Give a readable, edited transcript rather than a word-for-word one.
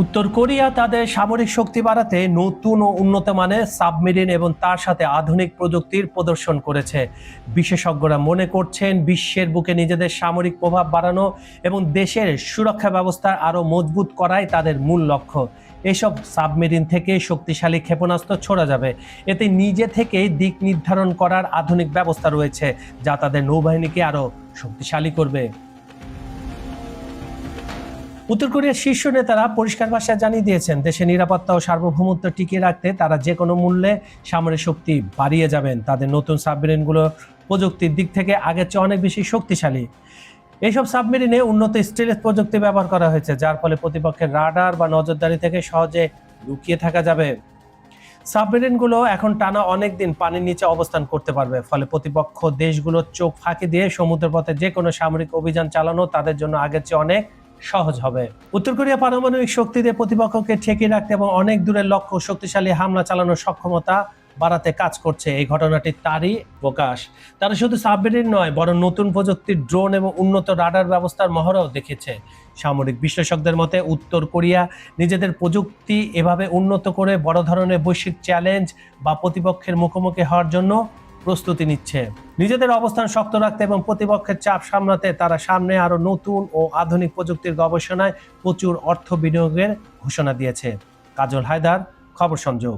উত্তর কোরিয়া তাদের সামরিক শক্তি বাড়াতে নতুন ও উন্নত মানের সাবমেরিন এবং তার সাথে আধুনিক প্রযুক্তির প্রদর্শন করেছে। বিশেষজ্ঞরা মনে করছেন বিশ্বের বুকে নিজেদের সামরিক প্রভাব বাড়ানো এবং দেশের সুরক্ষা ব্যবস্থা আরও মজবুত করাই তাদের মূল লক্ষ্য। এসব সাবমেরিন থেকে শক্তিশালী ক্ষেপণাস্ত্র ছোড়া যাবে। এতে নিজে থেকেই দিক নির্ধারণ করার আধুনিক ব্যবস্থা রয়েছে, যা তাদের নৌবাহিনীকে আরও শক্তিশালী করবে। উত্তর কোরিয়ার শীর্ষ নেতারা পরিষ্কার ভাষায় জানিয়ে দিয়েছেন, দেশের নিরাপত্তা ও সার্বভৌমত্ব টিকিয়ে রাখতে তারা যে কোনো মূল্যে সামরিক শক্তি বাড়িয়ে যাবেন। তাদের নতুন সাবমেরিনগুলো প্রযুক্তির দিক থেকে আগের চেয়ে অনেক বেশি শক্তিশালী। এইসব সাবমেরিনে উন্নত স্টেলথ প্রযুক্তি ব্যবহার করা হয়েছে, যার ফলে প্রতিপক্ষের রাডার বা নজরদারি থেকে সহজে লুকিয়ে থাকা যাবে। সাবমেরিনগুলো এখন টানা অনেক দিন পানির নিচে অবস্থান করতে পারবে, ফলে প্রতিপক্ষ দেশগুলোর চোখ ফাঁকি দিয়ে সমুদ্রপথে যে কোনো সামরিক অভিযান চালানো তাদের জন্য আগের চেয়ে অনেক সহজ হবে। উত্তর কোরিয়া পারমাণবিক শক্তি দিয়ে প্রতিপক্ষকে ঠেকিয়ে রাখতে এবং অনেক দূরের লক্ষ্য শক্তিশালী হামলা চালানোর সক্ষমতা বাড়াতে কাজ করছে। এই ঘটনাটি তারই প্রকাশ। তারা শুধু সাবমেরিন নয়, বরং নতুন প্রযুক্তির ড্রোন এবং উন্নত রাডার ব্যবস্থার মহড়াও দেখেছে। সামরিক বিশ্লেষকদের মতে উত্তর কোরিয়া নিজেদের প্রযুক্তি এভাবে উন্নত করে বড় ধরনের বৈশ্বিক চ্যালেঞ্জ বা প্রতিপক্ষের মুখোমুখি হওয়ার জন্য প্রস্তুতি নিচ্ছে। নিজেদের অবস্থান শক্ত রাখতে এবং প্রতিপক্ষের চাপ সামলাতে তারা সামনে আরো নতুন ও আধুনিক প্রযুক্তির গবেষণায় প্রচুর অর্থ বিনিয়োগের ঘোষণা দিয়েছে। কাজল হায়দার, খবর সংযোগ।